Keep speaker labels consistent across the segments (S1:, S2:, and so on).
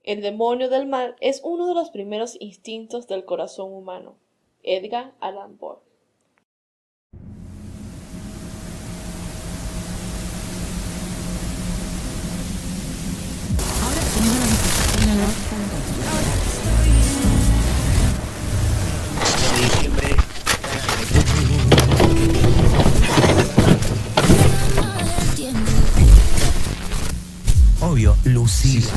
S1: El demonio del mal es uno de los primeros instintos del corazón humano. Edgar Allan Poe.
S2: Obvio, Lucila.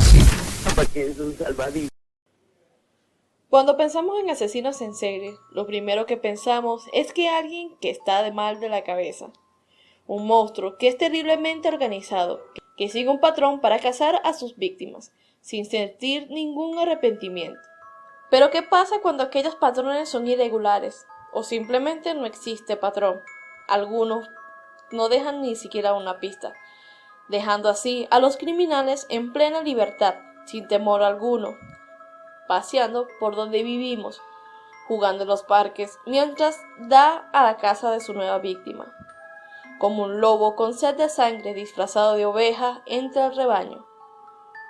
S1: Cuando pensamos en asesinos en serie, lo primero que pensamos es que alguien que está de mal de la cabeza. Un monstruo que es terriblemente organizado, que sigue un patrón para cazar a sus víctimas, sin sentir ningún arrepentimiento. Pero ¿qué pasa cuando aquellos patrones son irregulares o simplemente no existe patrón? Algunos no dejan ni siquiera una pista, dejando así a los criminales en plena libertad, sin temor alguno, paseando por donde vivimos, jugando en los parques, mientras da a la casa de su nueva víctima. Como un lobo con sed de sangre disfrazado de oveja entre el rebaño.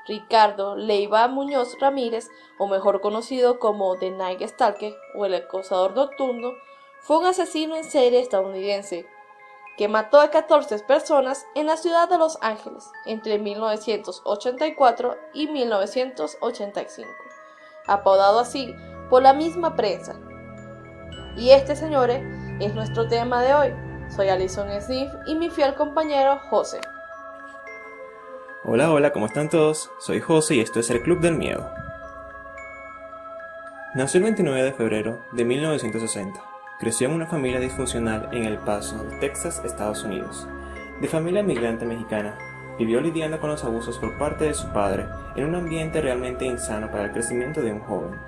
S1: Ricardo Leiva Muñoz Ramírez, o mejor conocido como The Night Stalker o el acosador nocturno, fue un asesino en serie estadounidense que mató a 14 personas en la ciudad de Los Ángeles entre 1984 y 1985, apodado así por la misma prensa. Y este, señores, es nuestro tema de hoy. Soy Alison Smith y mi fiel compañero José.
S3: Hola, ¿cómo están todos? Soy José y esto es el Club del Miedo. Nació el 29 de febrero de 1960. Creció en una familia disfuncional en El Paso, Texas, Estados Unidos. De familia migrante mexicana, vivió lidiando con los abusos por parte de su padre en un ambiente realmente insano para el crecimiento de un joven.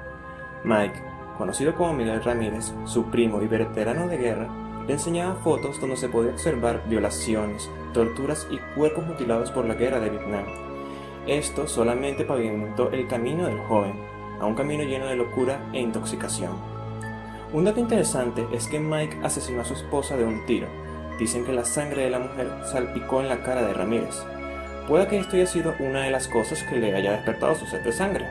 S3: Mike, conocido como Miguel Ramírez, su primo y veterano de guerra, le enseñaba fotos donde se podía observar violaciones, torturas y cuerpos mutilados por la guerra de Vietnam. Esto solamente pavimentó el camino del joven, a un camino lleno de locura e intoxicación. Un dato interesante es que Mike asesinó a su esposa de un tiro. Dicen que la sangre de la mujer salpicó en la cara de Ramírez. Puede que esto haya sido una de las cosas que le haya despertado su sed de sangre.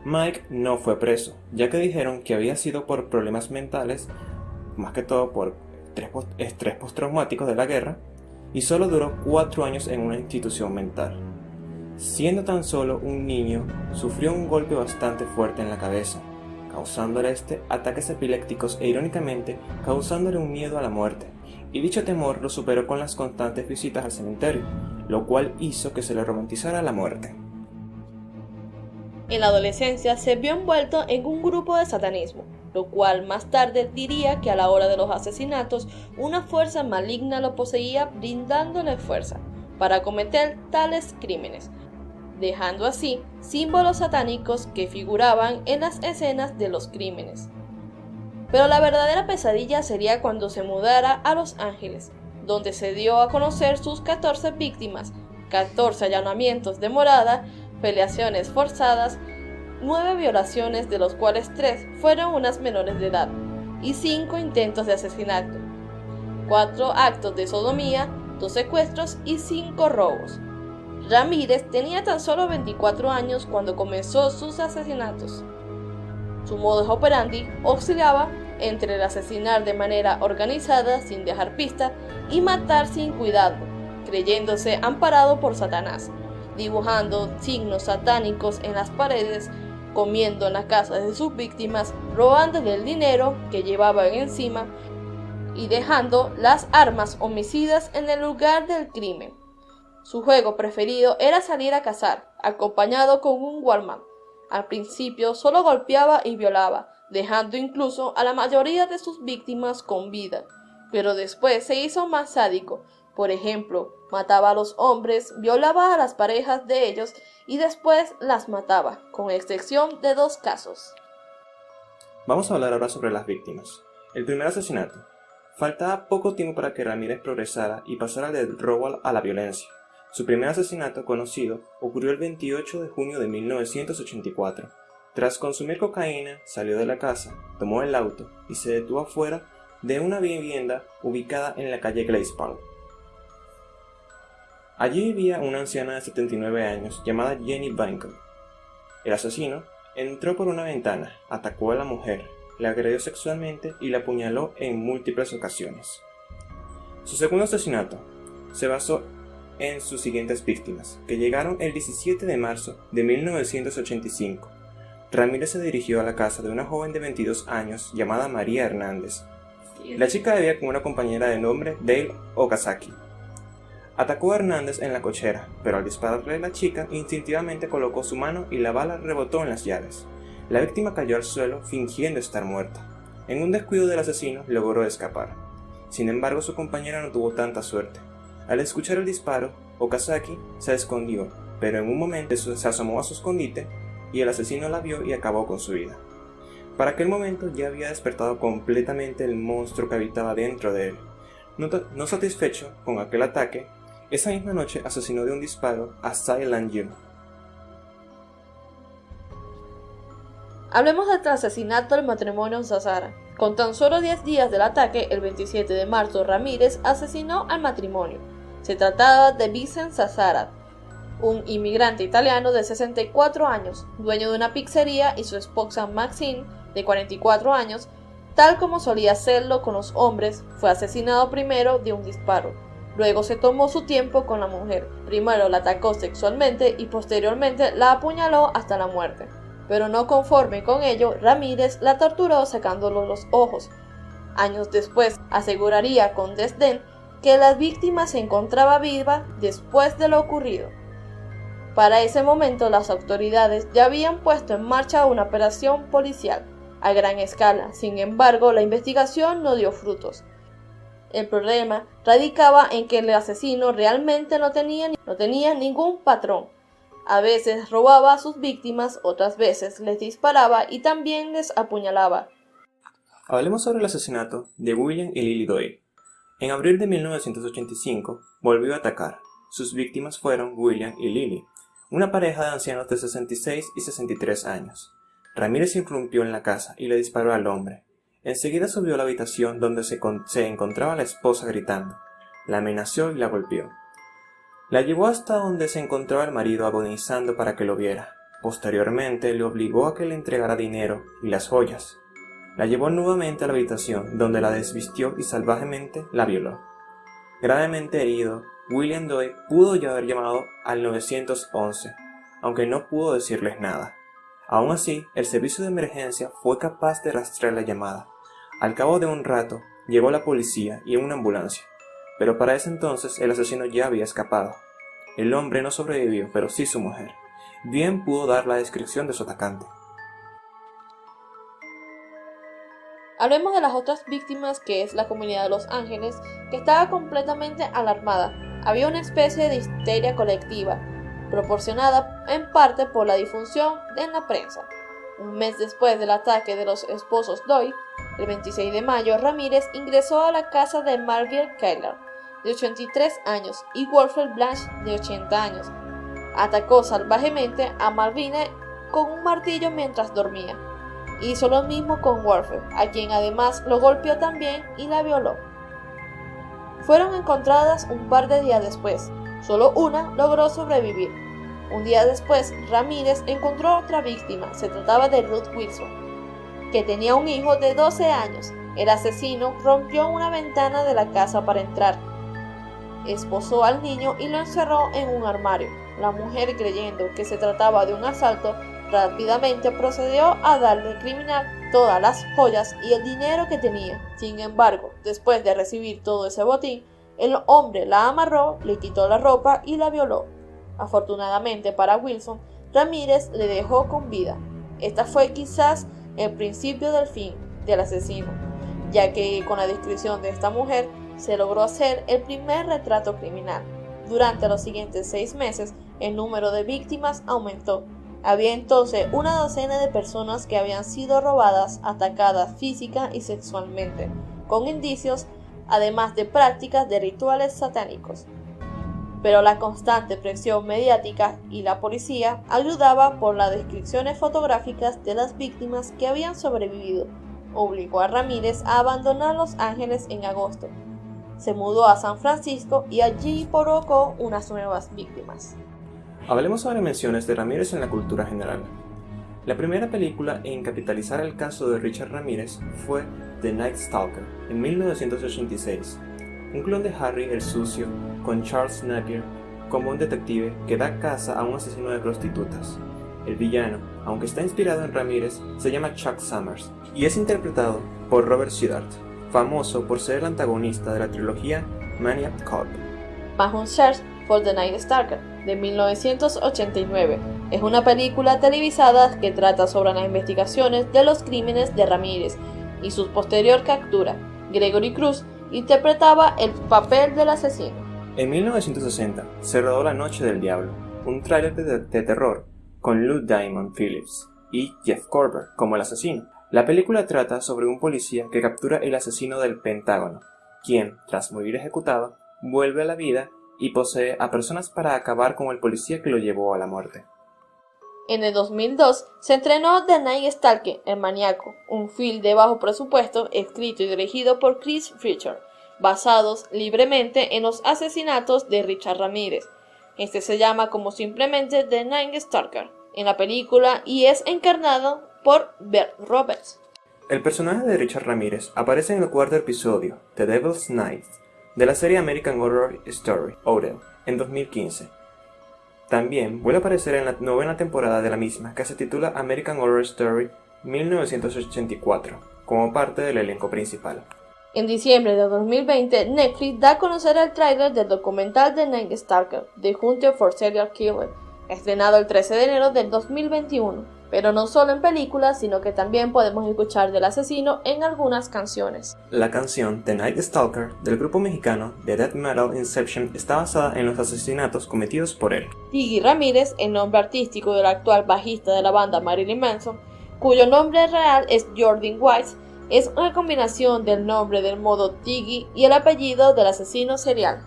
S3: Mike no fue preso, ya que dijeron que había sido por problemas mentales, más que todo por estrés postraumático de la guerra, y solo duró 4 años en una institución mental. Siendo tan solo un niño, sufrió un golpe bastante fuerte en la cabeza, causándole ataques epilépticos e irónicamente causándole un miedo a la muerte, y dicho temor lo superó con las constantes visitas al cementerio, lo cual hizo que se le romantizara la muerte.
S1: En la adolescencia se vio envuelto en un grupo de satanismo, lo cual más tarde diría que a la hora de los asesinatos una fuerza maligna lo poseía brindándole fuerza para cometer tales crímenes, dejando así símbolos satánicos que figuraban en las escenas de los crímenes. Pero la verdadera pesadilla sería cuando se mudara a Los Ángeles, donde se dio a conocer sus 14 víctimas, 14 allanamientos de morada, felaciones forzadas, 9 violaciones de los cuales 3 fueron unas menores de edad, y 5 intentos de asesinato, 4 actos de sodomía, 2 secuestros y 5 robos. Ramírez tenía tan solo 24 años cuando comenzó sus asesinatos. Su modus operandi oscilaba entre el asesinar de manera organizada sin dejar pista y matar sin cuidado, creyéndose amparado por Satanás, dibujando signos satánicos en las paredes, comiendo en la casa de sus víctimas, robándole el dinero que llevaban encima y dejando las armas homicidas en el lugar del crimen. Su juego preferido era salir a cazar, acompañado con un Walkman. Al principio solo golpeaba y violaba, dejando incluso a la mayoría de sus víctimas con vida, pero después se hizo más sádico. Por ejemplo, mataba a los hombres, violaba a las parejas de ellos y después las mataba, con excepción de 2 casos.
S3: Vamos a hablar ahora sobre las víctimas. El primer asesinato. Faltaba poco tiempo para que Ramírez progresara y pasara del robo a la violencia. Su primer asesinato conocido ocurrió el 28 de junio de 1984. Tras consumir cocaína, salió de la casa, tomó el auto y se detuvo afuera de una vivienda ubicada en la calle Glaze Park. Allí vivía una anciana de 79 años llamada Jenny Banker. El asesino entró por una ventana, atacó a la mujer, la agredió sexualmente y la apuñaló en múltiples ocasiones. Su segundo asesinato se basó en sus siguientes víctimas, que llegaron el 17 de marzo de 1985. Ramírez se dirigió a la casa de una joven de 22 años llamada María Hernández. La chica vivía con una compañera de nombre Dale Okazaki. Atacó a Hernández en la cochera, pero al dispararle a la chica, instintivamente colocó su mano y la bala rebotó en las llaves. La víctima cayó al suelo fingiendo estar muerta. En un descuido del asesino logró escapar. Sin embargo, su compañera no tuvo tanta suerte. Al escuchar el disparo, Okazaki se escondió, pero en un momento se asomó a su escondite y el asesino la vio y acabó con su vida. Para aquel momento ya había despertado completamente el monstruo que habitaba dentro de él. No satisfecho con aquel ataque, esa misma noche asesinó de un disparo a Silent June.
S1: Hablemos del asesinato del matrimonio Zazara. Con tan solo 10 días del ataque, el 27 de marzo, Ramírez asesinó al matrimonio. Se trataba de Vincent Zazara, un inmigrante italiano de 64 años, dueño de una pizzería, y su esposa Maxine, de 44 años, tal como solía hacerlo con los hombres, fue asesinado primero de un disparo. Luego se tomó su tiempo con la mujer. Primero la atacó sexualmente y posteriormente la apuñaló hasta la muerte. Pero no conforme con ello, Ramírez la torturó sacándole los ojos. Años después, aseguraría con desdén que la víctima se encontraba viva después de lo ocurrido. Para ese momento, las autoridades ya habían puesto en marcha una operación policial a gran escala. Sin embargo, la investigación no dio frutos. El problema radicaba en que el asesino realmente no tenía ningún patrón. A veces robaba a sus víctimas, otras veces les disparaba y también les apuñalaba.
S3: Hablemos sobre el asesinato de William y Lily Doyle. En abril de 1985 volvió a atacar. Sus víctimas fueron William y Lily, una pareja de ancianos de 66 y 63 años. Ramírez irrumpió en la casa y le disparó al hombre. Enseguida subió a la habitación donde se encontraba la esposa gritando. La amenazó y la golpeó. La llevó hasta donde se encontraba el marido agonizando para que lo viera. Posteriormente le obligó a que le entregara dinero y las joyas. La llevó nuevamente a la habitación donde la desvistió y salvajemente la violó. Gravemente herido, William Doyle pudo ya haber llamado al 911, aunque no pudo decirles nada. Aún así, el servicio de emergencia fue capaz de rastrear la llamada. Al cabo de un rato, llegó la policía y una ambulancia, pero para ese entonces el asesino ya había escapado. El hombre no sobrevivió, pero sí su mujer. Bien pudo dar la descripción de su atacante.
S1: Hablemos de las otras víctimas, que es la comunidad de Los Ángeles, que estaba completamente alarmada. Había una especie de histeria colectiva, proporcionada en parte por la difusión en la prensa. Un mes después del ataque de los esposos Doyle, el 26 de mayo, Ramírez ingresó a la casa de Margaret Keller, de 83 años, y Wolfred Blanche, de 80 años. Atacó salvajemente a Malvina con un martillo mientras dormía. Hizo lo mismo con Wolfred, a quien además lo golpeó también y la violó. Fueron encontradas un par de días después. Solo una logró sobrevivir. Un día después, Ramírez encontró otra víctima. Se trataba de Ruth Wilson, que tenía un hijo de 12 años. El asesino rompió una ventana de la casa para entrar. Esposó al niño y lo encerró en un armario. La mujer, creyendo que se trataba de un asalto, rápidamente procedió a darle al criminal todas las joyas y el dinero que tenía. Sin embargo, después de recibir todo ese botín, el hombre la amarró, le quitó la ropa y la violó. Afortunadamente para Wilson, Ramírez le dejó con vida. Esta fue quizás el principio del fin del asesino, ya que con la descripción de esta mujer se logró hacer el primer retrato criminal. Durante los siguientes 6 meses, el número de víctimas aumentó. Había entonces una docena de personas que habían sido robadas, atacadas física y sexualmente, con indicios, además de prácticas de rituales satánicos. Pero la constante presión mediática y la policía ayudaba por las descripciones fotográficas de las víctimas que habían sobrevivido. Obligó a Ramírez a abandonar Los Ángeles en agosto. Se mudó a San Francisco y allí provocó unas nuevas víctimas.
S3: Hablemos sobre menciones de Ramírez en la cultura general. La primera película en capitalizar el caso de Richard Ramírez fue The Night Stalker, en 1986, un clon de Harry el Sucio, con Charles Napier como un detective que da caza a un asesino de prostitutas. El villano, aunque está inspirado en Ramírez, se llama Chuck Summers y es interpretado por Robert Siddart, famoso por ser el antagonista de la trilogía Maniac Cop.
S1: Mahon Search for the Night Stalker, de 1989. Es una película televisada que trata sobre las investigaciones de los crímenes de Ramírez y su posterior captura. Gregory Cruz interpretaba el papel del asesino.
S3: En 1960 se rodó La Noche del Diablo, un tráiler de terror con Lou Diamond Phillips y Jeff Korber como el asesino. La película trata sobre un policía que captura el asesino del Pentágono, quien, tras morir ejecutado, vuelve a la vida y posee a personas para acabar con el policía que lo llevó a la muerte.
S1: En el 2002 se estrenó The Night Stalker, El Maníaco, un film de bajo presupuesto escrito y dirigido por Chris Fisher, basados libremente en los asesinatos de Richard Ramírez. Este se llama como simplemente The Night Stalker en la película y es encarnado por Bert Roberts.
S3: El personaje de Richard Ramírez aparece en el cuarto episodio, The Devil's Night, de la serie American Horror Story, Odell, en 2015. También vuelve a aparecer en la novena temporada de la misma, que se titula American Horror Story 1984, como parte del elenco principal.
S1: En diciembre de 2020, Netflix da a conocer el tráiler del documental The Night Stalker, The Hunter for Serial Killer, estrenado el 13 de enero del 2021. Pero no solo en películas, sino que también podemos escuchar del asesino en algunas canciones.
S3: La canción The Night Stalker del grupo mexicano de death metal Inception está basada en los asesinatos cometidos por él.
S1: Tiggy Ramírez, el nombre artístico del actual bajista de la banda Marilyn Manson, cuyo nombre real es Jordan Weiss, es una combinación del nombre del modo Tiggy y el apellido del asesino serial.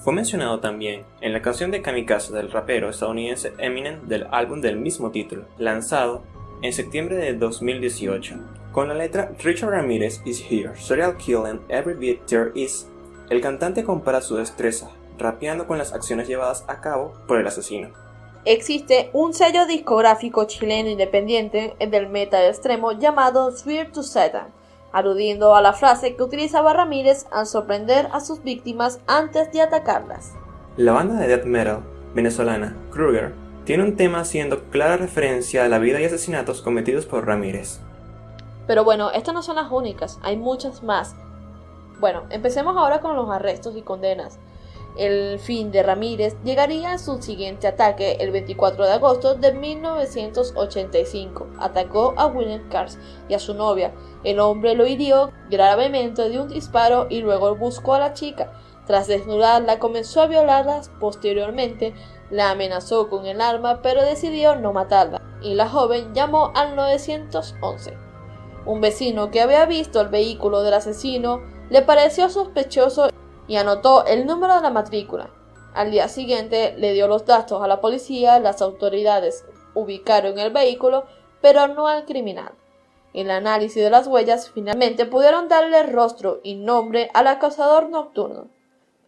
S3: Fue mencionado también en la canción de Kamikaze del rapero estadounidense Eminem del álbum del mismo título, lanzado en septiembre de 2018, con la letra Richard Ramirez is here, serial killing every bit there is. El cantante compara su destreza, rapeando con las acciones llevadas a cabo por el asesino.
S1: Existe un sello discográfico chileno independiente del metal extremo llamado Swear to Satan, aludiendo a la frase que utilizaba Ramírez al sorprender a sus víctimas antes de atacarlas.
S3: La banda de death metal venezolana Kruger tiene un tema haciendo clara referencia a la vida y asesinatos cometidos por Ramírez.
S1: Pero bueno, estas no son las únicas, hay muchas más. Bueno, empecemos ahora con los arrestos y condenas. El fin de Ramírez llegaría a su siguiente ataque el 24 de agosto de 1985. Atacó a William Cars y a su novia. El hombre lo hirió gravemente de un disparo y luego buscó a la chica. Tras desnudarla, comenzó a violarla. Posteriormente, la amenazó con el arma, pero decidió no matarla, y la joven llamó al 911. Un vecino que había visto el vehículo del asesino le pareció sospechoso y anotó el número de la matrícula. Al día siguiente le dio los datos a la policía. Las autoridades ubicaron el vehículo, pero no al criminal. En el análisis de las huellas, finalmente pudieron darle rostro y nombre al acosador nocturno.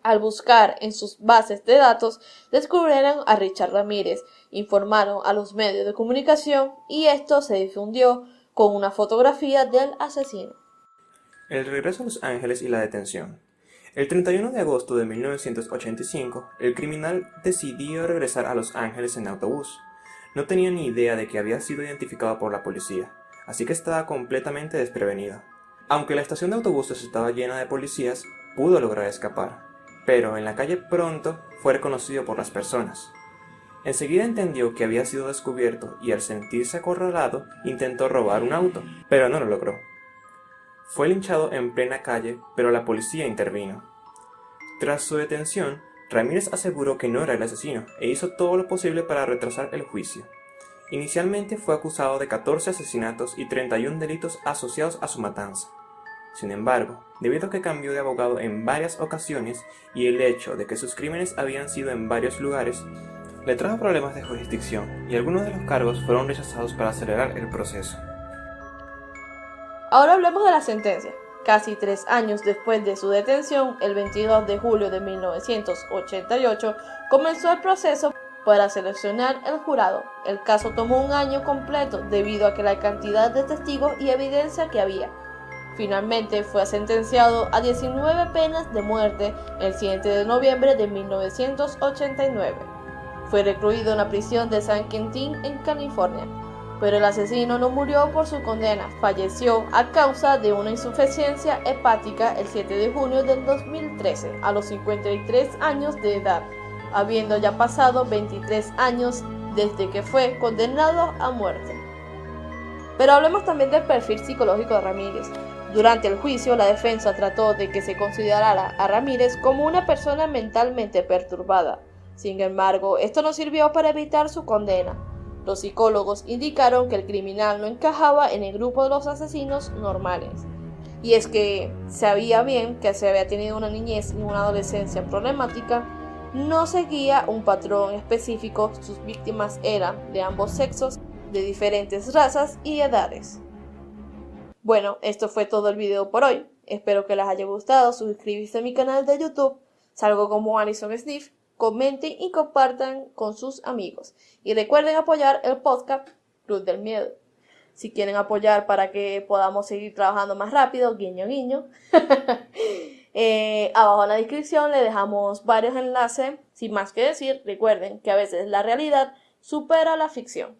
S1: Al buscar en sus bases de datos, descubrieron a Richard Ramírez, informaron a los medios de comunicación y esto se difundió con una fotografía del asesino.
S3: El regreso a Los Ángeles y la detención. El 31 de agosto de 1985, el criminal decidió regresar a Los Ángeles en autobús. No tenía ni idea de que había sido identificado por la policía, así que estaba completamente desprevenido. Aunque la estación de autobuses estaba llena de policías, pudo lograr escapar, pero en la calle pronto fue reconocido por las personas. Enseguida entendió que había sido descubierto y al sentirse acorralado intentó robar un auto, pero no lo logró. Fue linchado en plena calle, pero la policía intervino. Tras su detención, Ramírez aseguró que no era el asesino e hizo todo lo posible para retrasar el juicio. Inicialmente fue acusado de 14 asesinatos y 31 delitos asociados a su matanza. Sin embargo, debido a que cambió de abogado en varias ocasiones y el hecho de que sus crímenes habían sido en varios lugares, le trajo problemas de jurisdicción y algunos de los cargos fueron rechazados para acelerar el proceso.
S1: Ahora hablemos de la sentencia. Casi 3 años después de su detención, el 22 de julio de 1988, comenzó el proceso para seleccionar el jurado. El caso tomó un año completo debido a que la cantidad de testigos y evidencia que había. Finalmente fue sentenciado a 19 penas de muerte el 7 de noviembre de 1989. Fue recluido en la prisión de San Quentin en California, pero el asesino no murió por su condena, falleció a causa de una insuficiencia hepática el 7 de junio del 2013 a los 53 años de edad, habiendo ya pasado 23 años desde que fue condenado a muerte. Pero hablemos también del perfil psicológico de Ramírez. Durante el juicio, la defensa trató de que se considerara a Ramírez como una persona mentalmente perturbada. Sin embargo, esto no sirvió para evitar su condena. Los psicólogos indicaron que el criminal no encajaba en el grupo de los asesinos normales. Y es que sabía bien que se había tenido una niñez y una adolescencia problemática, no seguía un patrón específico, sus víctimas eran de ambos sexos, de diferentes razas y edades. Bueno, esto fue todo el video por hoy. Espero que les haya gustado. Suscribirse a mi canal de YouTube. Salgo como Alison Sniff. Comenten y compartan con sus amigos. Y recuerden apoyar el podcast Club del Miedo. Si quieren apoyar para que podamos seguir trabajando más rápido, guiño guiño. Abajo en la descripción le dejamos varios enlaces. Sin más que decir, recuerden que a veces la realidad supera la ficción.